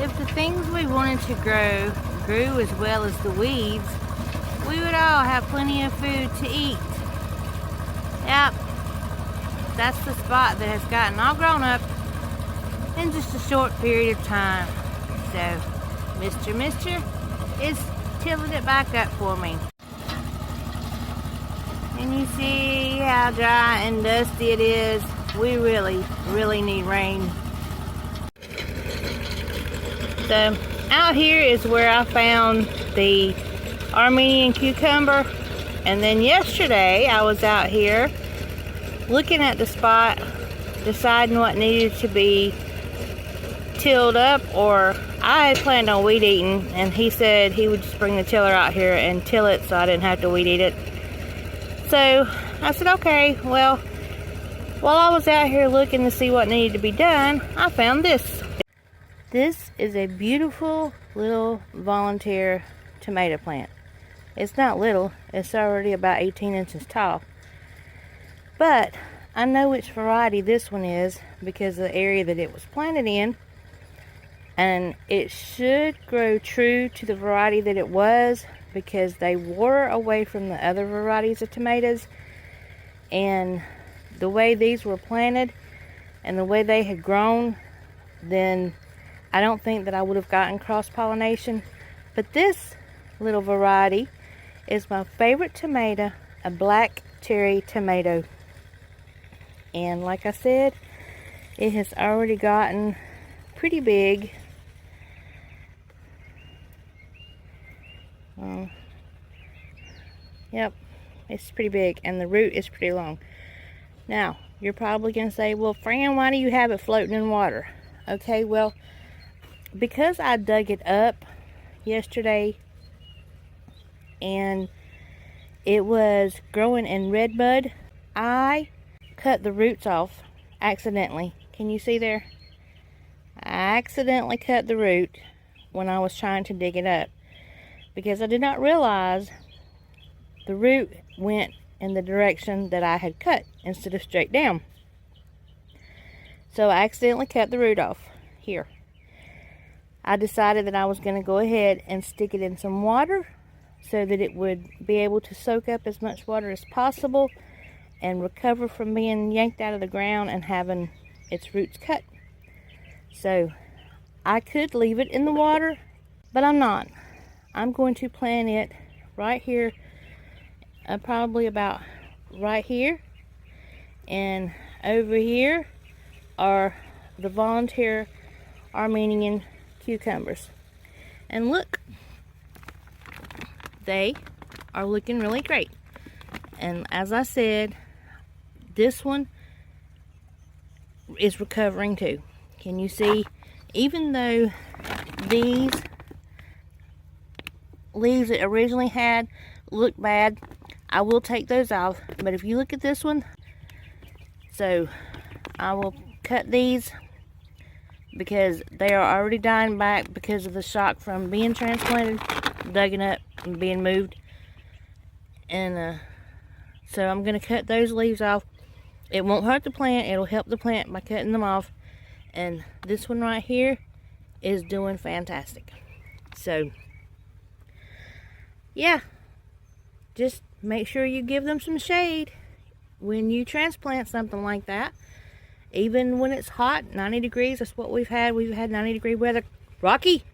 If the things we wanted to grow grew as well as the weeds, we would all have plenty of food to eat. Yep, that's the spot that has gotten all grown up in just a short period of time. So, Mr. is tilling it back up for me. And you see how dry and dusty it is. We really need rain. So out here is where I found the Armenian cucumber. And then yesterday I was out here looking at the spot, deciding what needed to be tilled up, or I had planned on weed eating, and he said he would just bring the tiller out here and till it so I didn't have to weed eat it. So I said, okay, well, while I was out here looking to see what needed to be done, I found this. This is a beautiful little volunteer tomato plant. It's not little, it's already about 18 inches tall. But I know which variety this one is because of the area that it was planted in. And it should grow true to the variety that it was, because they wore away from the other varieties of tomatoes. And the way these were planted and the way they had grown, then I don't think that I would have gotten cross-pollination. But this little variety is my favorite tomato, a black cherry tomato. And like I said, it has already gotten pretty big. Yep, it's pretty big, and the root is pretty long. Now, you're probably going to say, well, Fran, why do you have it floating in water? Okay, well, because I dug it up yesterday, and it was growing in red mud, I cut the roots off accidentally. Can you see there? I accidentally cut the root when I was trying to dig it up, because I did not realize the root went in the direction that I had cut instead of straight down. So I accidentally cut the root off here. I decided that I was going to go ahead and stick it in some water so that it would be able to soak up as much water as possible and recover from being yanked out of the ground and having its roots cut. So I could leave it in the water, but I'm not. I'm going to plant it right here, probably about right here, and over here are the volunteer Armenian cucumbers. And look, they are looking really great. And as I said, this one is recovering too. Can you see? Even though these leaves it originally had look bad, I will take those off. But if you look at this one, so I will cut these because they are already dying back because of the shock from being transplanted, dug up, and being moved. And so I'm going to cut those leaves off. It won't hurt the plant, it'll help the plant by cutting them off. And this one right here is doing fantastic. So yeah, just make sure you give them some shade when you transplant something like that. Even when it's hot, 90 degrees, that's what we've had. We've had 90-degree weather. Rocky!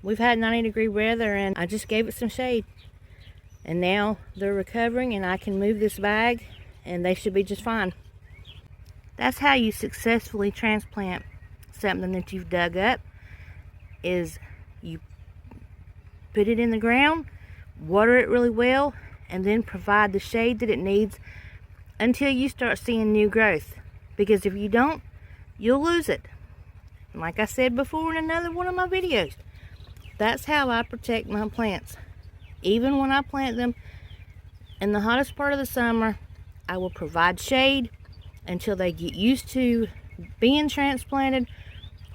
We've had 90-degree weather, and I just gave it some shade. And now they're recovering, and I can move this bag, and they should be just fine. That's how you successfully transplant something that you've dug up, is you put it in the ground, water it really well, and then provide the shade that it needs until you start seeing new growth. Because if you don't, you'll lose it. And like I said before in another one of my videos, that's how I protect my plants. Even when I plant them in the hottest part of the summer, I will provide shade until they get used to being transplanted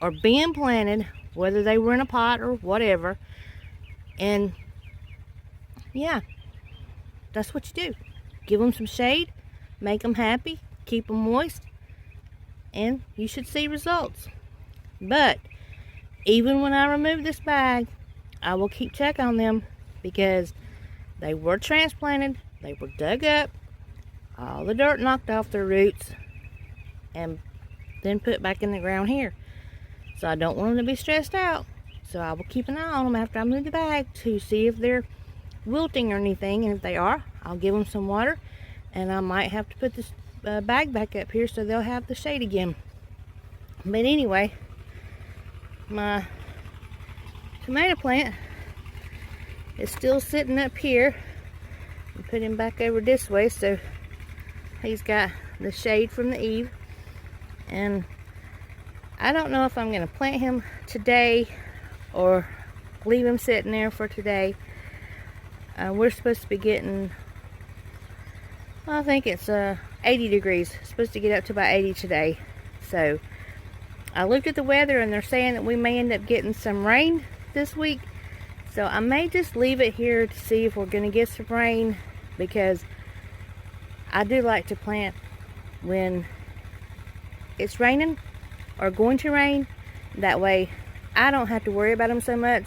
or being planted, whether they were in a pot or whatever. And yeah, that's what you do. Give them some shade, make them happy, keep them moist, and you should see results. But even when I remove this bag, I will keep check on them because they were transplanted, they were dug up, all the dirt knocked off their roots, and then put back in the ground here. So I don't want them to be stressed out. So I will keep an eye on them after I move the bag to see if they're wilting or anything. And if they are, I'll give them some water. And I might have to put this bag back up here so they'll have the shade again. But anyway, my tomato plant is still sitting up here. And put him back over this way so he's got the shade from the eave. And I don't know if I'm going to plant him today or leave him sitting there for today. We're supposed to be getting, I think it's 80 degrees. It's supposed to get up to about 80 today. So I looked at the weather and they're saying that we may end up getting some rain this week. So I may just leave it here to see if we're going to get some rain, because I do like to plant when it's raining or going to rain. That way I don't have to worry about them so much,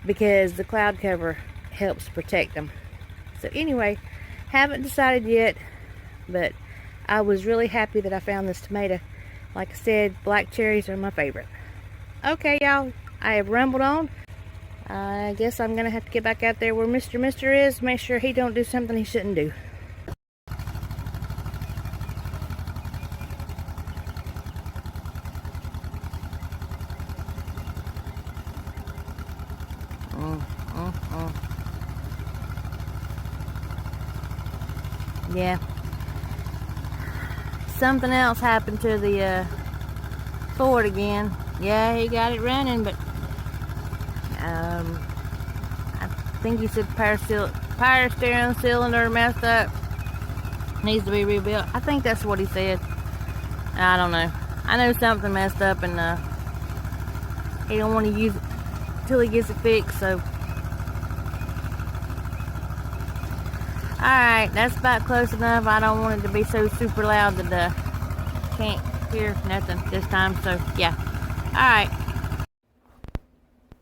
because the cloud cover helps protect them. So anyway, haven't decided yet, but I was really happy that I found this tomato. Like I said, black cherries are my favorite. Okay, y'all, I have rambled on. I guess I'm gonna have to get back out there where Mr. is, make sure he don't do something he shouldn't do. Yeah. Something else happened to the Ford again. Yeah, he got it running, but I think he said power steering cylinder messed up. Needs to be rebuilt. I think that's what he said. I don't know. I know something messed up, and he don't want to use it till he gets it fixed, so. Alright, that's about close enough. I don't want it to be so super loud that can't hear nothing this time, so yeah. Alright.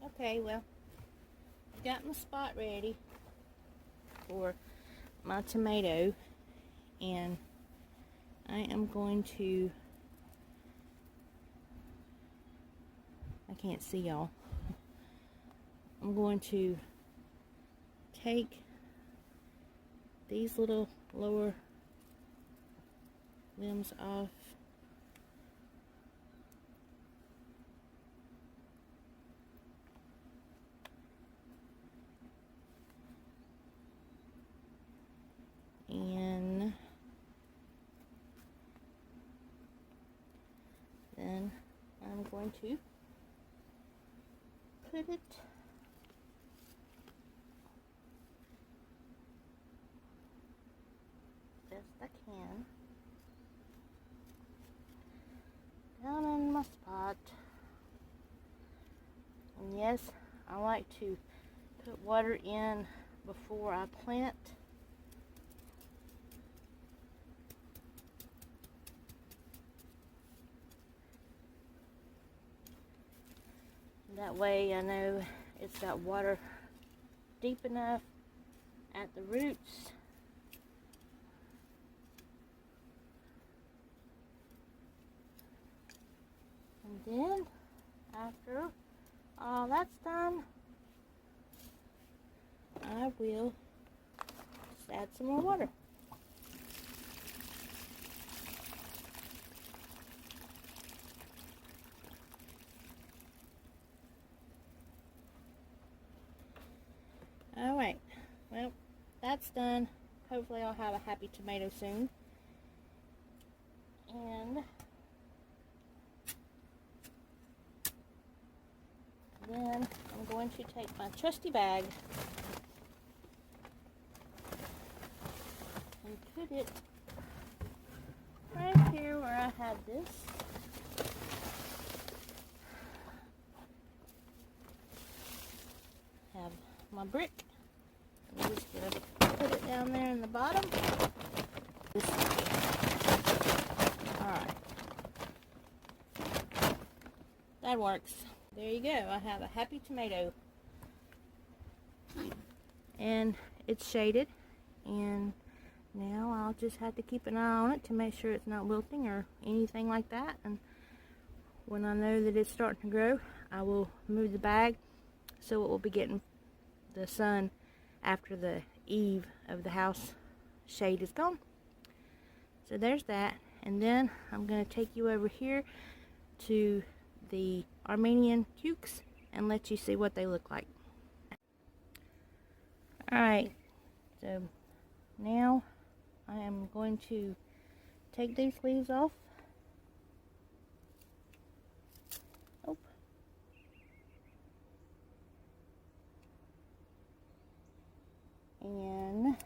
Okay, well, got my spot ready for my tomato, and I am going to, I can't see y'all. I'm going to take these little lower limbs off. And then I'm going to put it best I can down in my spot. And yes, I like to put water in before I plant. That way I know it's got water deep enough at the roots. And then after all that's done, I will just add some more water. Alright, well, that's done. Hopefully I'll have a happy tomato soon. And then I'm going to take my trusty bag and put it right here where I had this. Have my brick. I'm just going to put it down there in the bottom. Alright. That works. There you go. I have a happy tomato. And it's shaded. And now I'll just have to keep an eye on it to make sure it's not wilting or anything like that. And when I know that it's starting to grow, I will move the bag so it will be getting the sun after the eave of the house shade is gone. So there's that. And then I'm going to take you over here to the Armenian Cukes and let you see what they look like. Alright, so now I am going to take these leaves off. Oh. And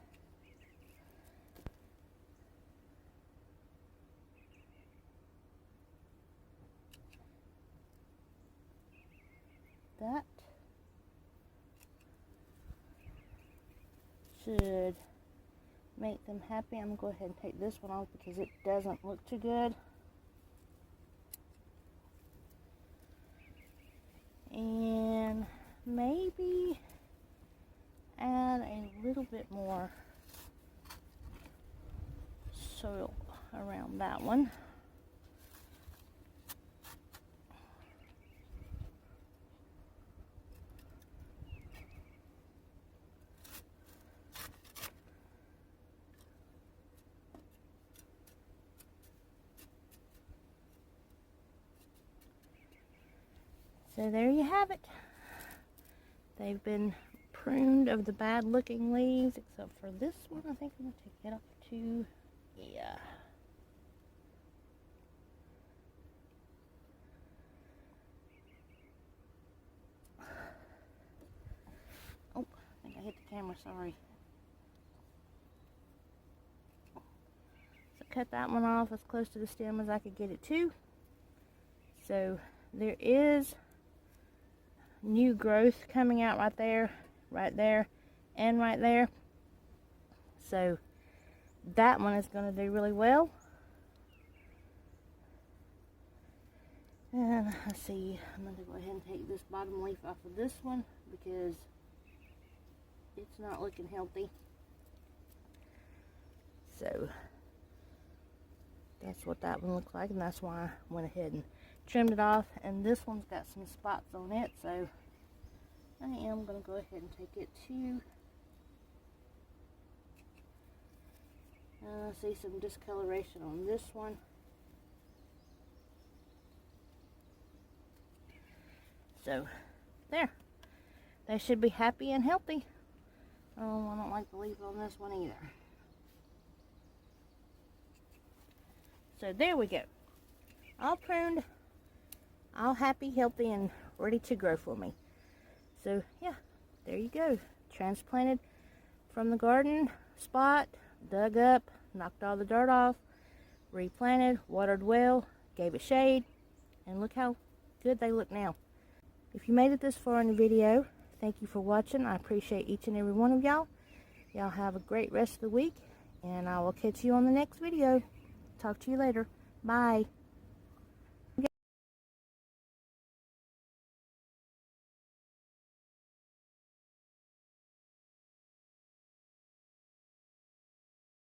that should make them happy. I'm going to go ahead and take this one off because it doesn't look too good. And maybe add a little bit more soil around that one. So there you have it. They've been pruned of the bad looking leaves, except for this one. I think I'm going to take it off too. Yeah. Oh, I think I hit the camera, sorry. So cut that one off as close to the stem as I could get it to. So there is new growth coming out right there, and right there. So that one is going to do really well. And let's see, I'm going to go ahead and take this bottom leaf off of this one because it's not looking healthy. So that's what that one looks like, and that's why I went ahead and trimmed it off. And this one's got some spots on it, so I am going to go ahead and take it to see some discoloration on this one. So there, they should be happy and healthy. Oh, I don't like the leaf on this one either. So there we go, all pruned, all happy, healthy, and ready to grow for me. So yeah, there you go. Transplanted from the garden spot, dug up, knocked all the dirt off, replanted, watered well, gave it shade, and look how good they look now. If you made it this far in the video, thank you for watching. I appreciate each and every one of y'all. Y'all have a great rest of the week, and I will catch you on the next video. Talk to you later. Bye.